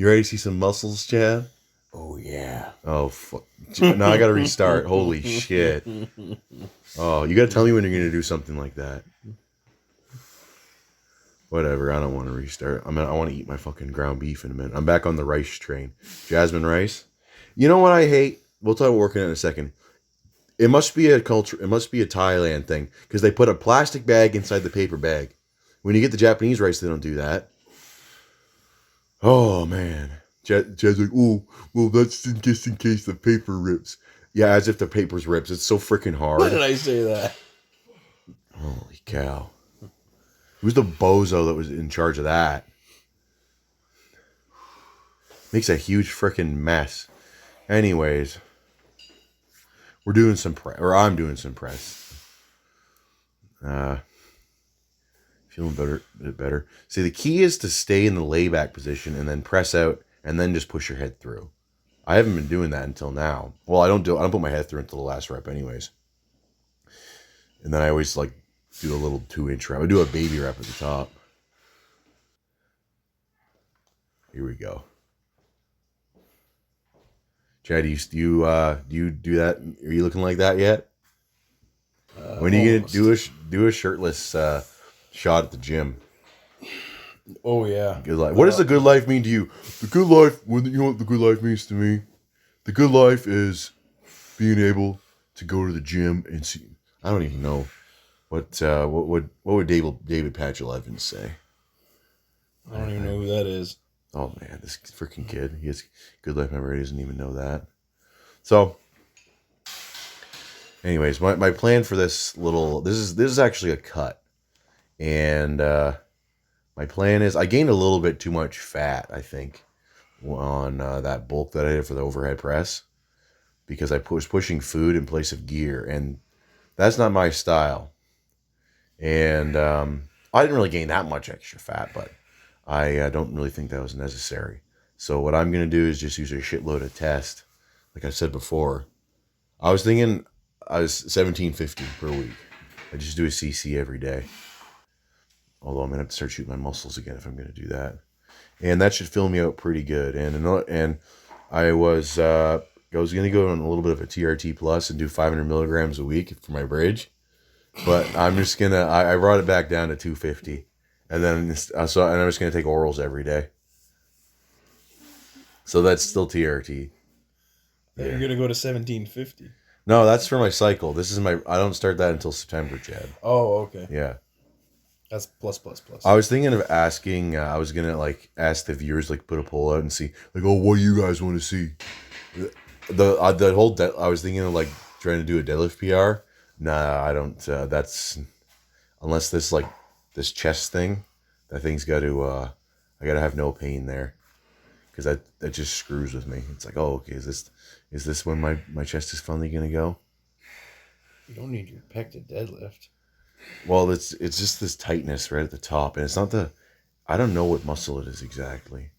You ready to see some muscles, Chad? Oh, yeah. Oh, fuck. Now I gotta restart. Holy shit. Oh, you gotta tell me when you're gonna do something like that. Whatever, I don't want to restart. I want to eat my fucking ground beef in a minute. I'm back on the rice train. Jasmine rice. You know what I hate? We'll talk about working it in a second. It must be a culture. It must be a Thailand thing because they put a plastic bag inside the paper bag. When you get the Japanese rice, they don't do that. Oh man, Chad's like, oh, well, that's just in case the paper rips. Yeah, as if the paper's rips. It's so freaking hard. Why did I say that? Holy cow! Who's the bozo that was in charge of that? Makes a huge freaking mess. Anyways, we're doing some press, or I'm doing some press. Feeling better, a bit better. See, the key is to stay in the layback position and then press out, and then just push your head through. I haven't been doing that until now. Well, I don't put my head through until the last rep, anyways. And then I always like do a little 2-inch rep. I do a baby rep at the top. Here we go. Chad, do you do that? Are you looking like that yet? When are you gonna do a shirtless shot at the gym? Oh yeah. Good life. What does the good life mean to you? The good life. You know what the good life means to me? The good life is being able to go to the gym and see. I don't even know what would David Patchell Evans say. I don't even know who that is. Oh man, this freaking kid. He has good life memory. He doesn't even know that. So, anyways, my plan for this is actually a cut, and my plan is I gained a little bit too much fat, I think, on that bulk that I did for the overhead press because I was pushing food in place of gear, and that's not my style. And I didn't really gain that much extra fat, but I don't really think that was necessary. So what I'm going to do is just use a shitload of test. Like I said before, I was thinking I was 1750 per week. I just do a CC every day. Although I'm going to have to start shooting my muscles again if I'm going to do that. And that should fill me out pretty good. And I was going to go on a little bit of a TRT plus and do 500 milligrams a week for my bridge. But I'm just going to, I brought it back down to 250. And then, I'm just going to take orals every day. So that's still TRT. Yeah. You're going to go to 1750. No, that's for my cycle. I don't start that until September, Chad. Oh, okay. Yeah. That's plus. I was thinking of asking, I was going to ask the viewers, put a poll out and see, oh, what do you guys want to see? I was thinking of trying to do a deadlift PR. Nah, I don't, that's, unless this chest thing, that thing's got to, I got to have no pain there. Because that just screws with me. It's like, oh, okay, is this when my chest is finally going to go? You don't need your pec to deadlift. Well, it's just this tightness right at the top, and it's not I don't know what muscle it is exactly.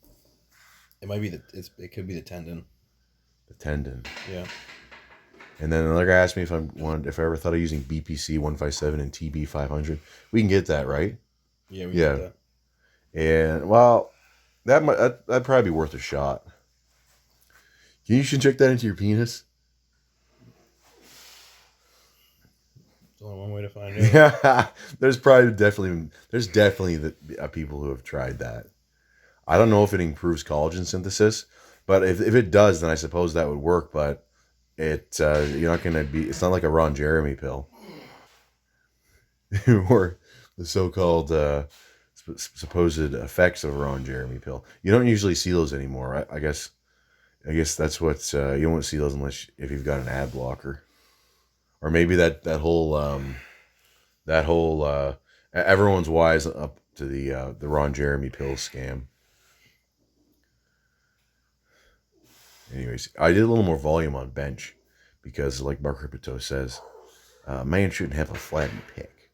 It might be it could be the tendon. The tendon. Yeah. And then another guy asked me if I ever thought of using BPC 157 and TB 500. We can get that, right? Yeah, we can get that. And well, that'd probably be worth a shot. You should check that into your penis. There's only one way to find out. Yeah, there's definitely the people who have tried that. I don't know if it improves collagen synthesis, but if it does, then I suppose that would work. But you're not gonna be. It's not like a Ron Jeremy pill, or the so-called supposed effects of a Ron Jeremy pill. You don't usually see those anymore. I guess that's what you won't see those unless if you've got an ad blocker. Or maybe that whole everyone's wise up to the Ron Jeremy pill scam. Anyways, I did a little more volume on bench because, like Mark Ripito says, man shouldn't have a flattened pick.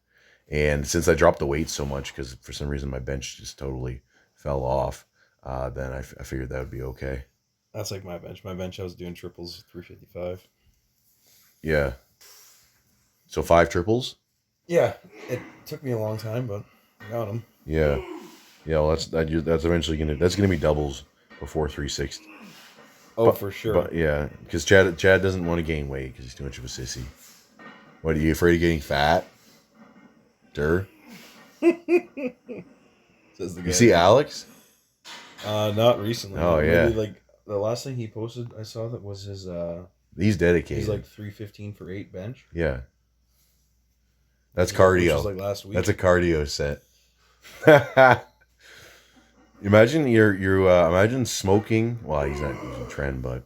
And since I dropped the weight so much because for some reason my bench just totally fell off, then I figured that would be okay. That's like my bench. My bench, I was doing triples 355. Yeah. So 5 triples? Yeah, it took me a long time, but I got them. Yeah. Well, that's eventually gonna be doubles before 360. Oh, But for sure. but yeah, because Chad doesn't want to gain weight because he's too much of a sissy. What, are you afraid of getting fat? Dur? Says the You guy see who. Alex? Not recently. Oh No, maybe yeah, like the last thing he posted, I saw that was he's his dedicated. like 315 for 8 bench, Yeah, that's which was cardio. like last That's week. a cardio set. Imagine imagine smoking. Well, he's not using trend, but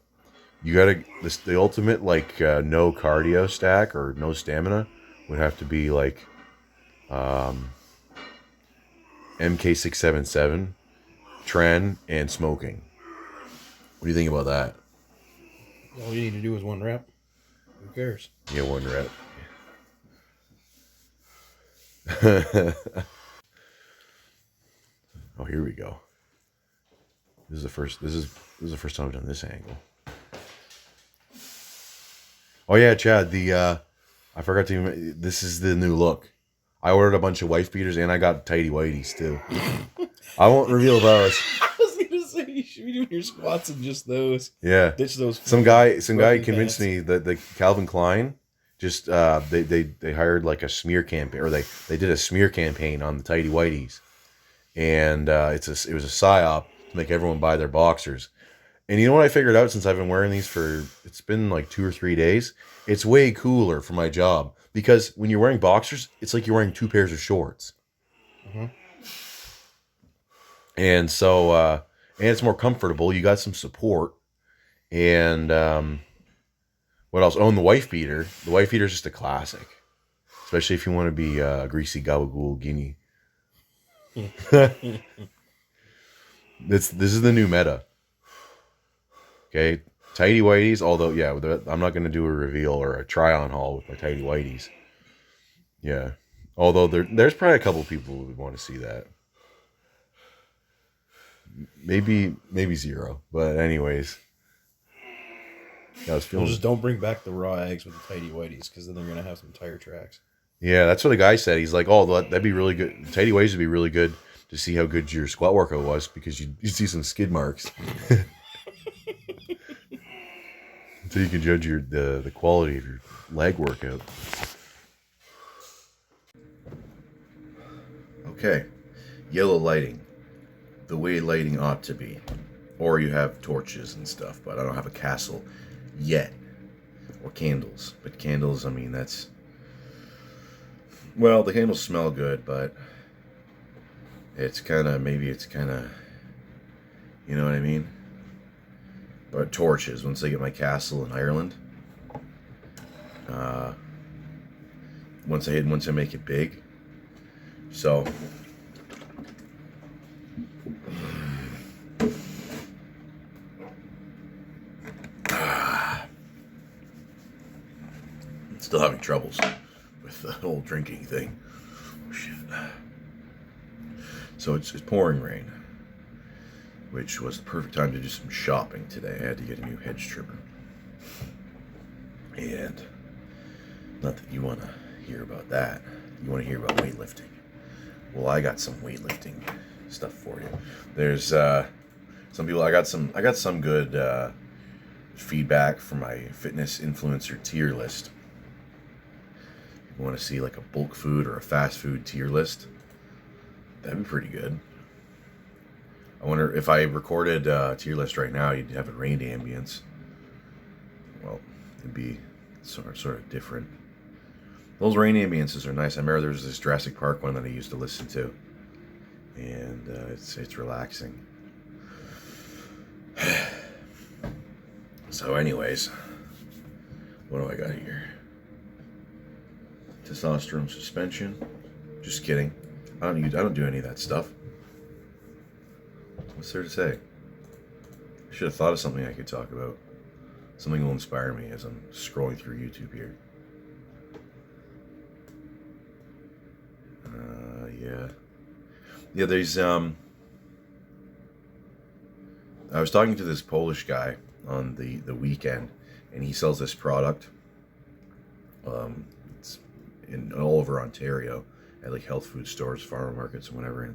you gotta the ultimate like no cardio stack or no stamina would have to be like um, MK677, trend, and smoking. What do you think about that? All you need to do is 1 rep. Who cares? Yeah, 1 rep. Oh, here we go. This is the first. This is the first time I've done this angle. Oh yeah, Chad. I forgot to. This is the new look. I ordered a bunch of wife beaters and I got tidy whities too. I won't reveal those. I was gonna say you should be doing your squats in just those. Yeah, Ditch those. some guy Rugby convinced pants. me that the Calvin Klein just they hired like a smear campaign, or they did a smear campaign on the tidy whities, and it was a psyop to make everyone buy their boxers. And you know what I figured out since I've been wearing these for, it's been like 2 or 3 days? It's way cooler for my job because when you're wearing boxers, it's like you're wearing two pairs of shorts. Uh-huh. And so, and it's more comfortable. You got some support. And what else? Oh, and the wife beater. The wife beater is just a classic, especially if you want to be greasy gabagool guinea. This is the new meta. Okay, tidy whities. Although, yeah, I'm not going to do a reveal or a try on haul with my tidy whities. Yeah, although there's probably a couple people who would want to see that. Maybe zero, but anyways, yeah, I was Well, feeling. just don't bring back the raw eggs with the tidy whities, because then they're gonna have some tire tracks. Yeah, that's what the guy said. He's like, "Oh, that'd be really good. Tidy whities would be really good to see how good your squat workout was because you see some skid marks, so you can judge the quality of your leg workout." Okay, yellow lighting, the way lighting ought to be, or you have torches and stuff. But I don't have a castle yet, or candles. But candles, I mean, that's, well, the candles smell good, but maybe it's kind of, you know what I mean. But torches, once I get my castle in Ireland, uh, once I make it big, so. Still having troubles with the whole drinking thing. Oh, shit. So it's pouring rain, which was the perfect time to do some shopping today. I had to get a new hedge trimmer. And not that you want to hear about that. You want to hear about weightlifting. Well, I got some weightlifting stuff for you. There's some people. I got some good feedback from my fitness influencer tier list. If you want to see like a bulk food or a fast food tier list, that'd be pretty good. I wonder if I recorded a tier list right now, you'd have a rain ambience. Well, it'd be sort of different. Those rain ambiences are nice. I remember there was this Jurassic Park one that I used to listen to, and it's relaxing. So, anyways, what do I got here? Testosterone suspension. Just kidding. I don't do any of that stuff. What's there to say? I should have thought of something I could talk about. Something will inspire me as I'm scrolling through YouTube here. Yeah. Yeah, there's I was talking to this Polish guy on the weekend, and he sells this product. It's in all over Ontario at like health food stores, farmer markets, and whatever. And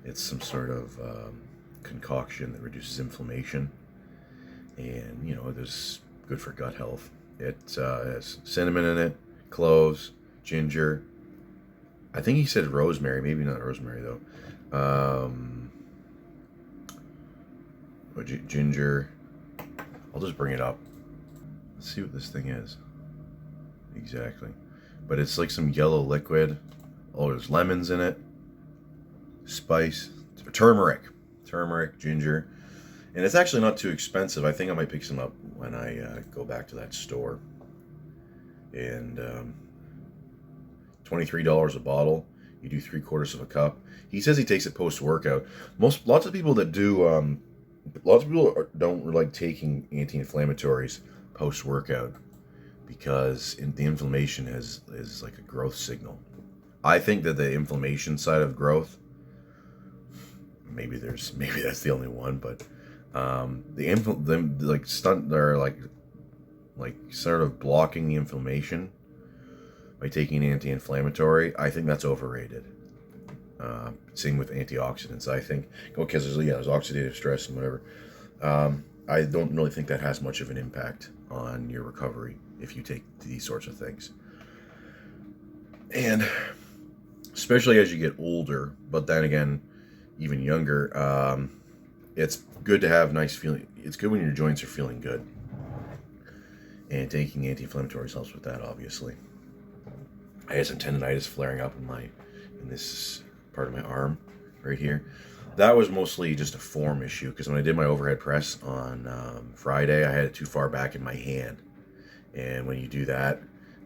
it's some sort of concoction that reduces inflammation, and there's good for gut health. It has cinnamon in it, cloves, ginger. I think he said rosemary, maybe not rosemary though. Ginger. I'll just bring it up. Let's see what this thing is. Exactly. But it's like some yellow liquid. Oh, there's lemons in it. Spice. Turmeric, ginger. And it's actually not too expensive. I think I might pick some up when I go back to that store. And $23 a bottle. You do 3/4 of a cup. He says he takes it post-workout. Lots of people that do, lots of people don't like taking anti-inflammatories post-workout because the inflammation is like a growth signal. I think that the inflammation side of growth, maybe that's the only one, but they're like sort of blocking the inflammation by taking an anti-inflammatory. I think that's overrated. Same with antioxidants. I think because there's oxidative stress and whatever. I don't really think that has much of an impact on your recovery if you take these sorts of things. And especially as you get older, but then again, even younger, it's good to have nice feeling. It's good when your joints are feeling good. And taking anti-inflammatories helps with that, obviously. I had some tendonitis flaring up in this part of my arm right here. That was mostly just a form issue because when I did my overhead press on Friday, I had it too far back in my hand. And when you do that,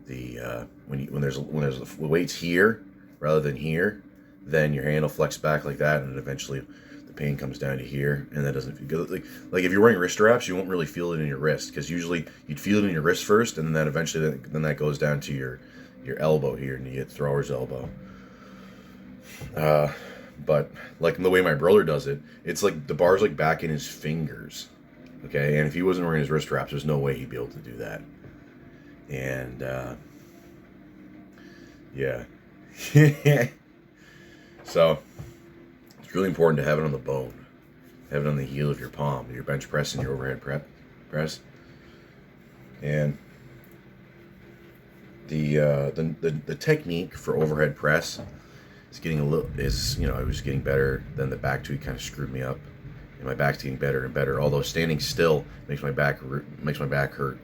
when there's the weights here rather than here, then your hand will flex back like that, and eventually the pain comes down to here, and that doesn't feel good. Like if you're wearing wrist straps, you won't really feel it in your wrist because usually you'd feel it in your wrist first, and then eventually then that goes down to your elbow here, and you get thrower's elbow. But like the way my brother does it, it's like the bar's like back in his fingers. Okay, and if he wasn't wearing his wrist straps, there's no way he'd be able to do that. And yeah. So it's really important to have it on the bone, have it on the heel of your palm, your bench press and your overhead press. And the technique for overhead press it was getting better. Then the back tweak kind of screwed me up, and my back's getting better and better. Although standing still makes my back hurt,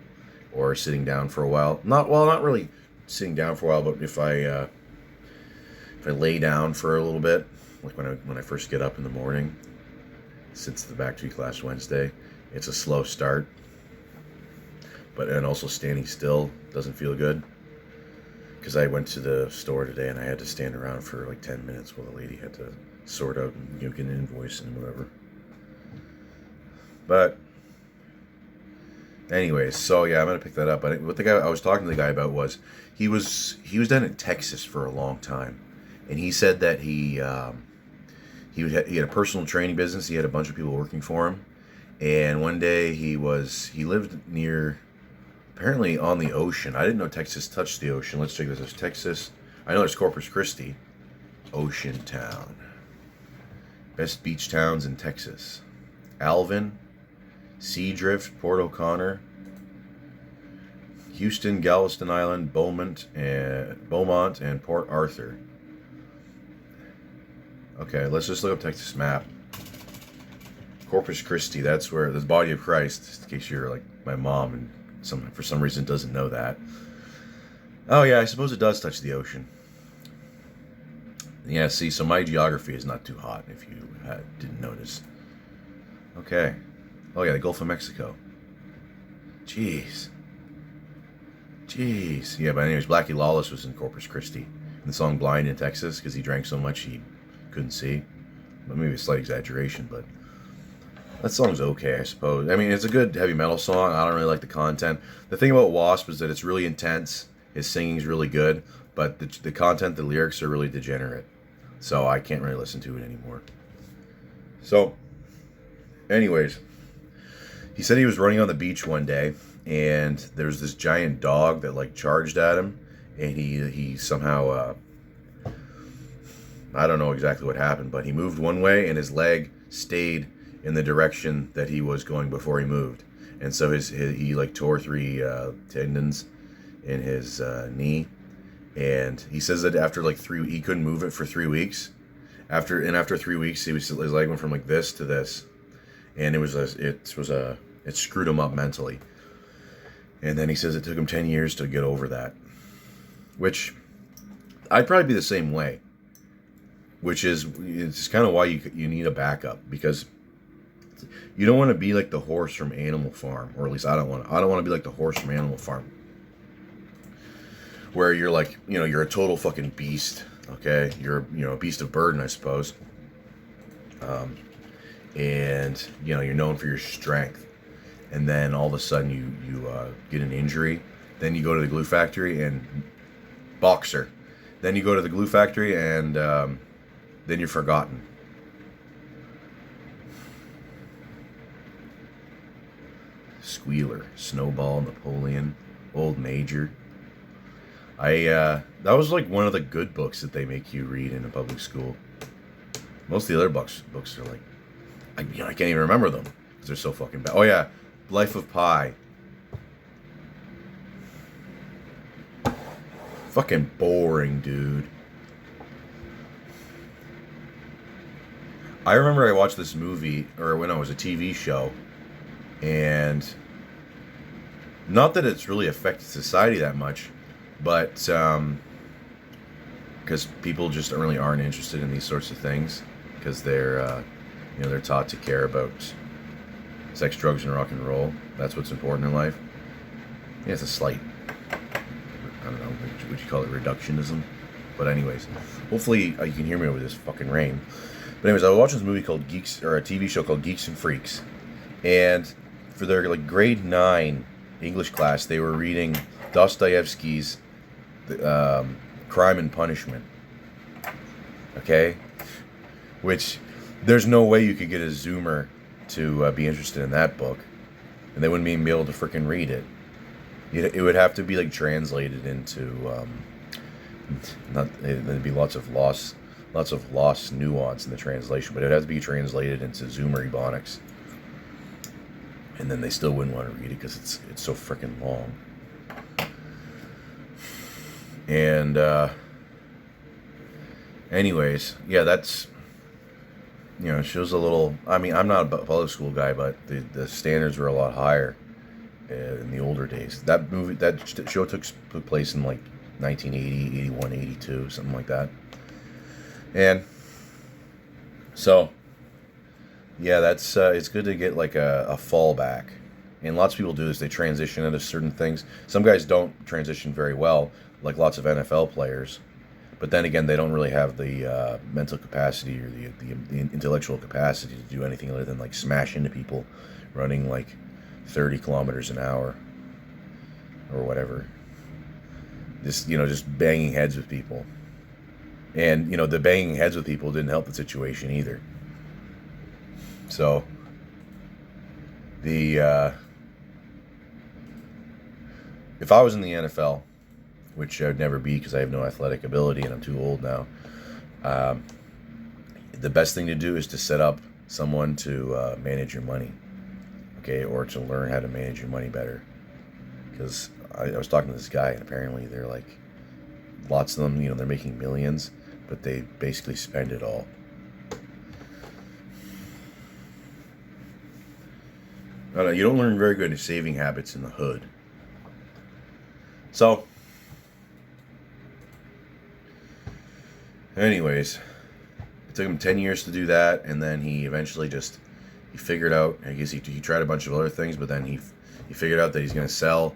or sitting down for a while. Not really sitting down for a while, but if I lay down for a little bit, like when I first get up in the morning, since the back tweak last Wednesday, it's a slow start. And also standing still doesn't feel good. Because I went to the store today and I had to stand around for like 10 minutes while the lady had to sort out and get an invoice and whatever. But anyways, so yeah, I'm gonna pick that up. But what I was talking to the guy about was he was down in Texas for a long time, and he said that he had a personal training business. He had a bunch of people working for him, and one day he lived near, apparently on the ocean. I didn't know Texas touched the ocean. Let's check this. There's Texas. I know there's Corpus Christi, Ocean Town. Best beach towns in Texas: Alvin, Seadrift, Port O'Connor, Houston, Galveston Island, Beaumont, and Port Arthur. Okay, let's just look up Texas map. Corpus Christi, that's where the body of Christ, in case you're like my mom and for some reason doesn't know that. Oh yeah, I suppose it does touch the ocean. Yeah, see, so my geography is not too hot if you didn't notice. Okay. Oh yeah, the Gulf of Mexico. Jeez. Yeah, but anyways, Blackie Lawless was in Corpus Christi in the song Blind in Texas because he drank so much he couldn't see. But maybe a slight exaggeration, but that song's okay, I suppose. I mean, it's a good heavy metal song. I don't really like the content. The thing about Wasp is that it's really intense. His singing's really good, but the content, the lyrics are really degenerate. So I can't really listen to it anymore. So, anyways, he said he was running on the beach one day, and there's this giant dog that like charged at him, and he somehow, I don't know exactly what happened, but he moved one way and his leg stayed in the direction that he was going before he moved, and so he like tore 3 tendons in his knee, and he says that after like he couldn't move it for 3 weeks. After 3 weeks, his leg went from like this to this, and it screwed him up mentally. And then he says it took him 10 years to get over that, which I'd probably be the same way. Which is, it's kind of why you need a backup, because you don't want to be like the horse from Animal Farm, or at least I don't want to be like the horse from Animal Farm, where you're like, you're a total fucking beast. Okay, you're a beast of burden, I suppose. And you're known for your strength, and then all of a sudden you get an injury, then you go to the glue factory and boxer, then you go to the glue factory and then you're forgotten. Squealer, Snowball, Napoleon, Old Major. That was like one of the good books that they make you read in a public school. Most of the other books are like, I can't even remember them because they're so fucking bad. Oh yeah, Life of Pi. Fucking boring, dude. I remember I watched this movie, or when it was a TV show, and not that it's really affected society that much, but because people just really aren't interested in these sorts of things, because they're taught to care about sex, drugs, and rock and roll. That's what's important in life. Yeah, it's a slight, I don't know, would you call it reductionism? But anyways, hopefully you can hear me over this fucking rain. But anyways, I was watching this movie called Geeks, or a TV show called Geeks and Freaks, and for their like grade 9 English class, they were reading Dostoevsky's Crime and Punishment. Okay, which there's no way you could get a Zoomer to be interested in that book, and they wouldn't even be able to freaking read it. It would have to be like translated into there'd be lots of lost nuance in the translation, but it would have to be translated into Zoomer Ebonics, and then they still wouldn't want to read it because it's so freaking long. And anyways, yeah, that's, it shows a little. I mean, I'm not a public school guy, but the standards were a lot higher in the older days. That show took place in like 1980, 81, 82, something like that. And so, yeah, that's it's good to get like a fallback. And lots of people do this. They transition into certain things. Some guys don't transition very well, like lots of NFL players. But then again, they don't really have the mental capacity or the intellectual capacity to do anything other than like smash into people running like 30 kilometers an hour or whatever. Just banging heads with people. And, the banging heads with people didn't help the situation either. So, if I was in the NFL, which I would never be because I have no athletic ability and I'm too old now, the best thing to do is to set up someone to manage your money, okay, or to learn how to manage your money better. Because I was talking to this guy, and apparently they're like, lots of them, they're making millions, but they basically spend it all. I don't know, you don't learn very good saving habits in the hood. So, anyways, it took him 10 years to do that, and then he eventually he figured out, I guess he tried a bunch of other things, but then he figured out that he's going to sell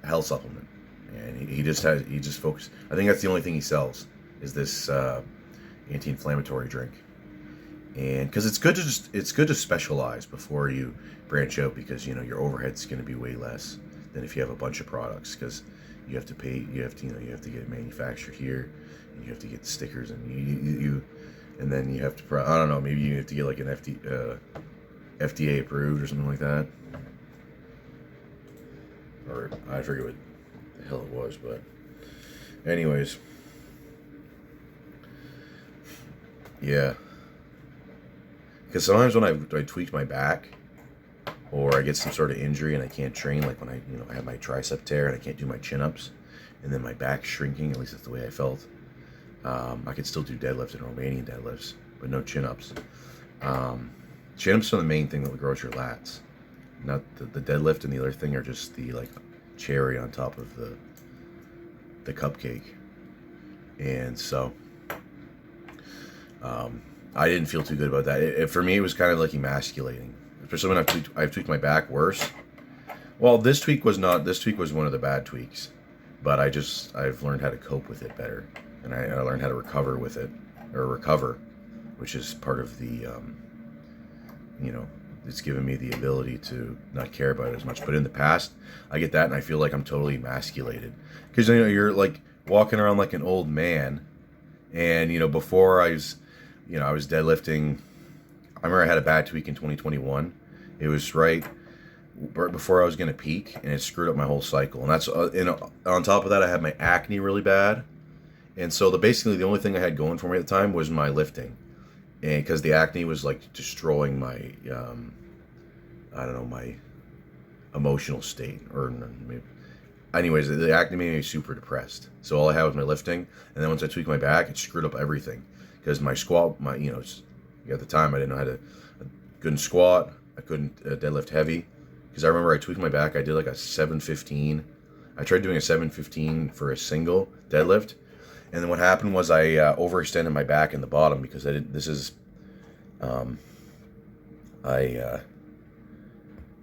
a health supplement. And he just focused. I think that's the only thing he sells is this anti-inflammatory drink. And because it's good to specialize before you branch out, because your overhead's going to be way less than if you have a bunch of products, because you have to pay, you have to get it manufactured here, and you have to get the stickers, and and then you have to, I don't know, maybe you have to get like an FDA approved or something like that, or I forget what the hell it was, but anyways, yeah. Because sometimes when I tweak my back, or I get some sort of injury and I can't train, like when I have my tricep tear and I can't do my chin-ups, and then my back's shrinking, at least that's the way I felt. I could still do deadlifts and Romanian deadlifts, but no chin-ups. Chin-ups are the main thing that grows your lats. Not the deadlift and the other thing are just the like cherry on top of the cupcake. And so I didn't feel too good about that. For me, it was kind of like emasculating, especially when I've tweaked my back worse. Well, this tweak was not. This tweak was one of the bad tweaks, but I've learned how to cope with it better, and I learned how to recover with it, or recover, which is part of the it's given me the ability to not care about it as much. But in the past, I get that and I feel like I'm totally emasculated, because you're like walking around like an old man. And before I was deadlifting. I remember I had a bad tweak in 2021. It was right before I was gonna peak, and it screwed up my whole cycle. And that's on top of that, I had my acne really bad, and so basically the only thing I had going for me at the time was my lifting, and because the acne was like destroying my my emotional state, or maybe, anyways, the acne made me super depressed. So all I had was my lifting, and then once I tweaked my back, it screwed up everything, because my squat, at the time I didn't know how to, I couldn't squat, I couldn't deadlift heavy, because I remember I tweaked my back. I did like a 715. I tried doing a 715 for a single deadlift, and then what happened was I overextended my back in the bottom, because I did. This is,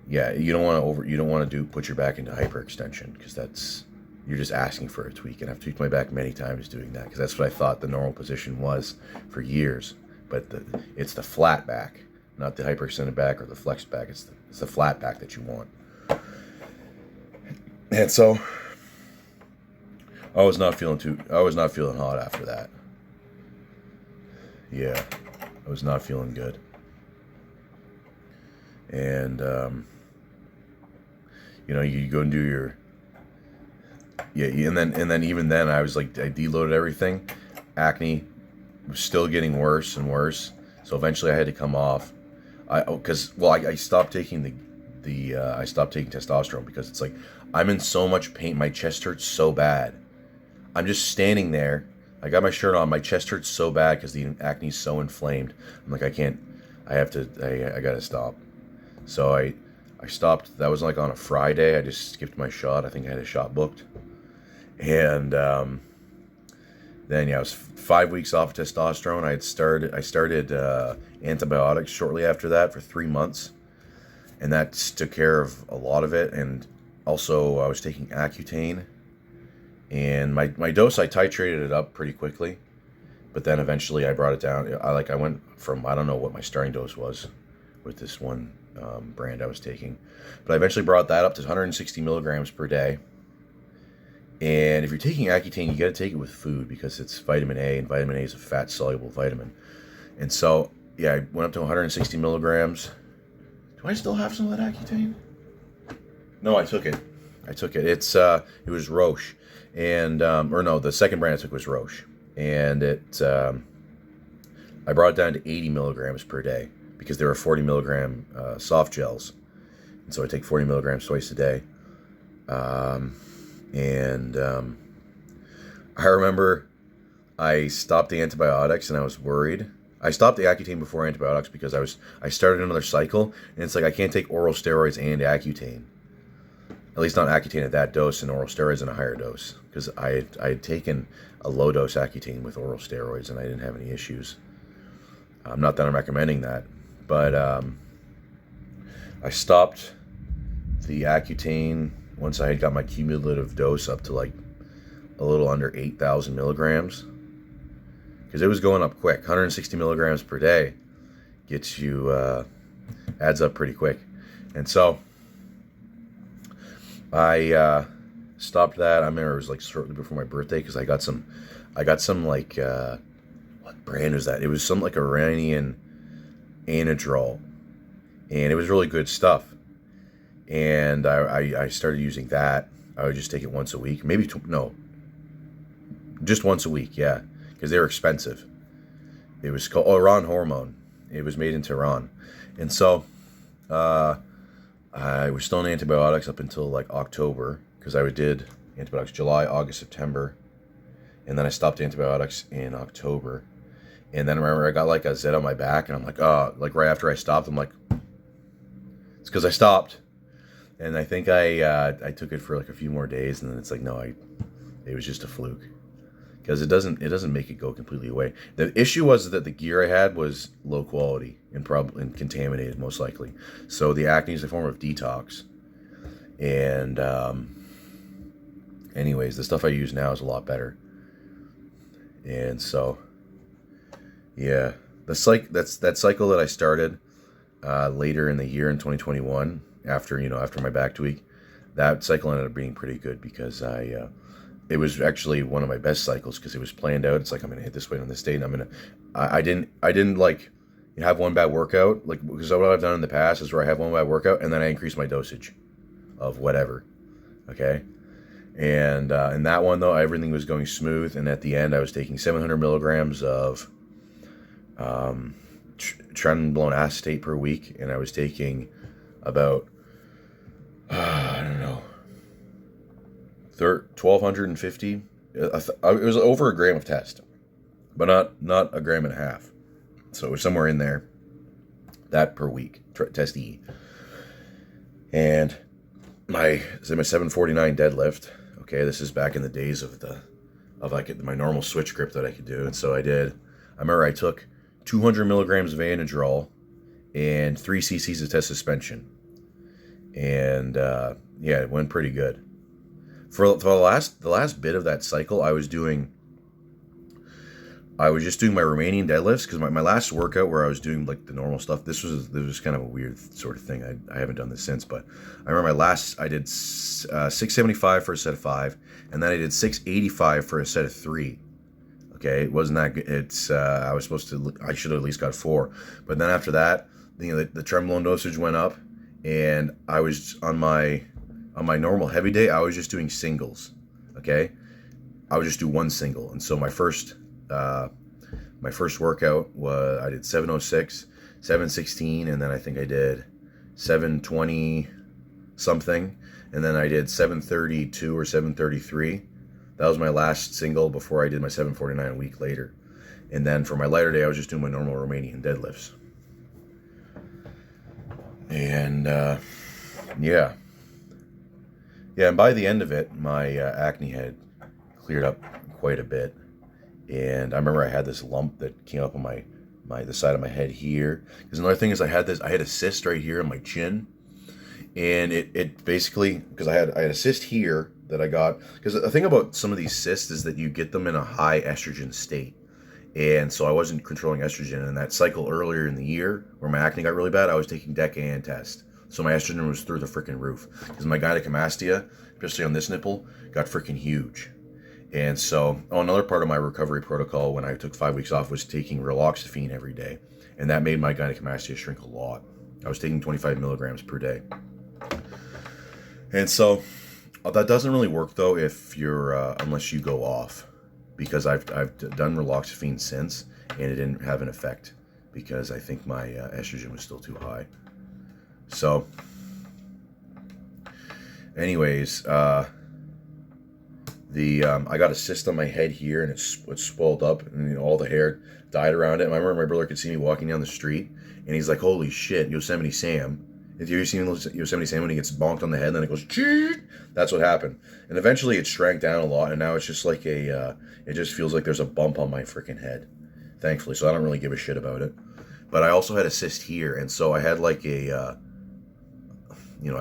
you don't want to put your back into hyperextension, because you're just asking for a tweak. And I've tweaked my back many times doing that, because that's what I thought the normal position was for years. But it's the flat back, not the hyperextended back or the flexed back. It's the flat back that you want. And so I was not feeling hot after that. Yeah, I was not feeling good. And you go and do your and then even then I was like, I deloaded everything. Acne was still getting worse and worse. So eventually I had to come off. I stopped taking I stopped taking testosterone, because it's like I'm in so much pain. My chest hurts so bad. I'm just standing there. I got my shirt on. My chest hurts so bad because the acne's so inflamed. I'm like, I can't. I gotta stop. So I stopped. That was like on a Friday. I just skipped my shot. I think I had a shot booked. And then I was 5 weeks off testosterone. I started antibiotics shortly after that for 3 months, and that took care of a lot of it. And also I was taking Accutane, and my dose, I titrated it up pretty quickly, but then eventually I brought it down. I went from, I don't know what my starting dose was with this one brand I was taking, but I eventually brought that up to 160 milligrams per day. And if you're taking Accutane, you got to take it with food, because it's vitamin A, and vitamin A is a fat-soluble vitamin. And so, yeah, I went up to 160 milligrams. Do I still have some of that Accutane? No, I took it. It was Roche, and the second brand I took was Roche, and I brought it down to 80 milligrams per day, because there were 40 milligram soft gels, and so I take 40 milligrams twice a day. I remember I stopped the antibiotics, and I was worried. I stopped the Accutane before antibiotics because I started another cycle, and it's like I can't take oral steroids and Accutane. At least not Accutane at that dose, and oral steroids in a higher dose, because I had taken a low dose Accutane with oral steroids, and I didn't have any issues. Not that I'm recommending that, but I stopped the Accutane once I had got my cumulative dose up to like a little under 8,000 milligrams, because it was going up quick. 160 milligrams per day gets you, adds up pretty quick. And so I stopped that. I remember it was like shortly before my birthday, because I got some like, what brand was that? It was some like Iranian Anadrol, and it was really good stuff. And I started using that. I would just take it once a week, just once a week, yeah, because they were expensive. It was called Iran Hormone, It was made in Tehran, and so uh, I was still on antibiotics up until like October because I did antibiotics July, August, September, and then I stopped antibiotics in October. And then I remember I got like a zit on my back, and I'm like, oh, like right after I stopped, I'm like, it's because I stopped. And I think I took it for like a few more days, and then it's like, no, it was just a fluke because it doesn't make it go completely away. The issue was that the gear I had was low quality and probably contaminated most likely. So the acne is a form of detox, and anyways, the stuff I use now is a lot better. And so yeah, that cycle that I started later in the year in 2021 after my back tweak, that cycle ended up being pretty good because it was actually one of my best cycles because it was planned out. It's like I'm gonna hit this weight on this date, and I didn't like have one bad workout like because what I've done in the past is where I have one bad workout and then I increase my dosage of whatever, okay. And in that one though, everything was going smooth, and at the end I was taking 700 milligrams of trenbolone acetate per week, and I was taking about I don't know 1,250. It was over a gram of test, but not a gram and a half. So it was somewhere in there. That per week, test E. And my 749 deadlift. Okay, this is back in the days of like my normal switch grip that I could do, and so I did. I remember I took 200 milligrams of Anadrol and 3 cc's of test suspension, and yeah, it went pretty good. For the last bit of that cycle, I was just doing my Romanian deadlifts because my last workout where I was doing like the normal stuff. This was kind of a weird sort of thing. I haven't done this since, but I remember I did 675 for a set of 5, and then I did 685 for a set of 3. Okay, it wasn't that good. I should have at least got 4, but then after that, the trenbolone dosage went up, and I was on my normal heavy day, I was just doing singles. Okay, I would just do one single, and so my first workout was I did 706, 716, and then I think I did 720 something, and then I did 732 or 733. That was my last single before I did my 749 a week later. And then for my lighter day, I was just doing my normal Romanian deadlifts. And yeah. Yeah, and by the end of it, my acne had cleared up quite a bit. And I remember I had this lump that came up on the side of my head here. Because another thing is I had a cyst right here on my chin. And it basically, because I had a cyst here that I got, because the thing about some of these cysts is that you get them in a high estrogen state. And so I wasn't controlling estrogen. And that cycle earlier in the year where my acne got really bad, I was taking DECA and test. So my estrogen was through the freaking roof. Because my gynecomastia, especially on this nipple, got freaking huge. And so another part of my recovery protocol when I took 5 weeks off was taking raloxifene every day. And that made my gynecomastia shrink a lot. I was taking 25 milligrams per day. And so that doesn't really work though if you're unless you go off, because I've done raloxifene since and it didn't have an effect because I think my estrogen was still too high. So anyways, I got a cyst on my head here, and it's swelled up, and all the hair dyed around it. And I remember my brother could see me walking down the street, and he's like, "Holy shit, Yosemite Sam!" Have you ever seen Yosemite Sam when he gets bonked on the head, and then it goes, "Cheat"? That's what happened. And eventually, it shrank down a lot, and now it's just like it just feels like there's a bump on my freaking head. Thankfully, so I don't really give a shit about it. But I also had a cyst here, and so I had like I've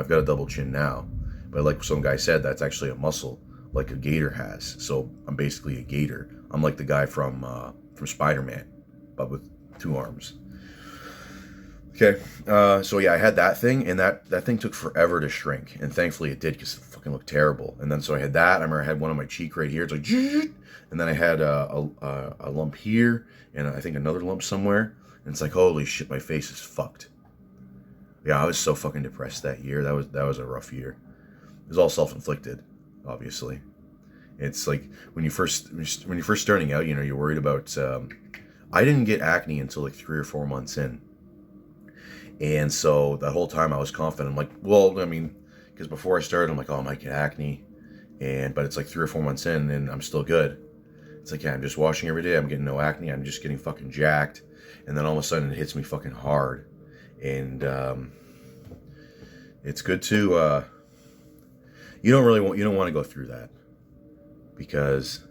got a double chin now, but like some guy said, that's actually a muscle, like a gator has. So I'm basically a gator. I'm like the guy from Spider-Man, but with 2 arms. Okay, so yeah, I had that thing, and that thing took forever to shrink, and thankfully it did because it fucking looked terrible. And then so I had that. I remember I had one on my cheek right here. It's like, and then I had a lump here, and I think another lump somewhere. And it's like, holy shit, my face is fucked. Yeah, I was so fucking depressed that year. That was a rough year. It was all self-inflicted, obviously. It's like when you're first starting out, you're worried about. I didn't get acne until like 3 or 4 months in. And so that whole time I was confident. I'm like, well, I mean, because before I started, I'm like, oh, I might get acne. But it's like 3 or 4 months in and I'm still good. It's like, yeah, I'm just washing every day. I'm getting no acne. I'm just getting fucking jacked. And then all of a sudden it hits me fucking hard. And it's good to, you don't want to go through that. Because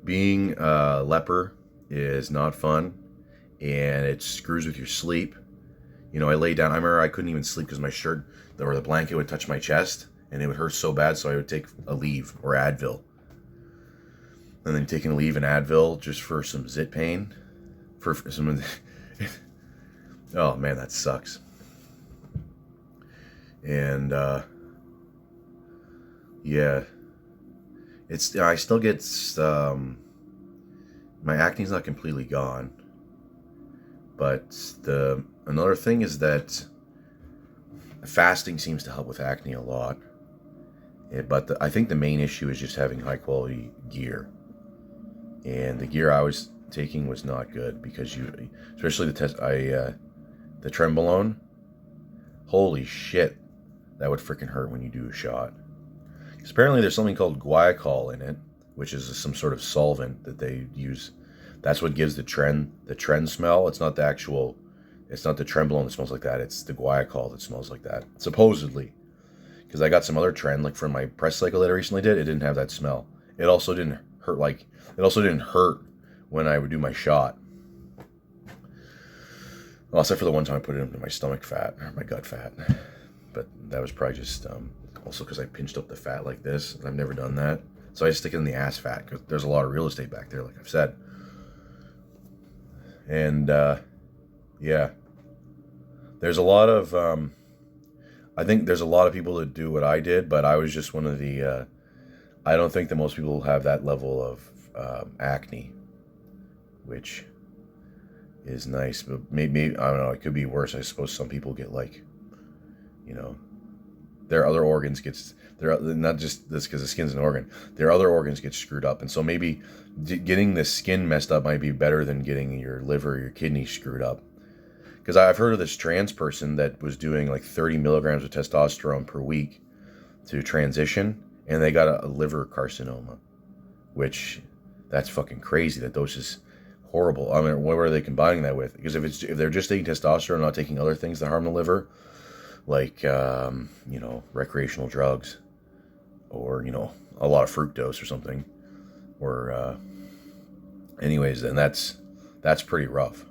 being a leper is not fun. And it screws with your sleep. You know, I lay down. I remember I couldn't even sleep because my shirt or the blanket would touch my chest. And it would hurt so bad. So I would take a Aleve or Advil. And then taking a Aleve and Advil just for some zit pain. For some... Oh, man, that sucks. And, yeah. I still get, my acne's not completely gone. But another thing is that fasting seems to help with acne a lot. But I think the main issue is just having high quality gear. And the gear I was taking was not good because especially the Trenbolone, holy shit, that would freaking hurt when you do a shot. Because apparently there's something called guaiacol in it, which is some sort of solvent that they use. That's what gives the tren smell. It's not the Trenbolone that smells like that. It's the guaiacol that smells like that, supposedly. Because I got some other tren, like from my press cycle that I recently did, it didn't have that smell. It also didn't hurt when I would do my shot. Well, except for the one time I put it into my stomach fat, or my gut fat. But that was probably just also because I pinched up the fat like this. I've never done that. So I just stick it in the ass fat because there's a lot of real estate back there, like I've said. And, yeah. There's a lot of, I think there's a lot of people that do what I did, but I was just one of the, I don't think that most people have that level of acne, which is nice, but maybe, I don't know, it could be worse. I suppose some people get like, you know, their other organs not just this because the skin's an organ, their other organs get screwed up. And so maybe getting the skin messed up might be better than getting your liver or your kidney screwed up. Because I've heard of this trans person that was doing like 30 milligrams of testosterone per week to transition, and they got a liver carcinoma, which that's fucking crazy. That dose is horrible. I mean, what are they combining that with? Because if they're just taking testosterone, not taking other things that harm the liver, like recreational drugs, or a lot of fructose or something, or anyways, then that's pretty rough.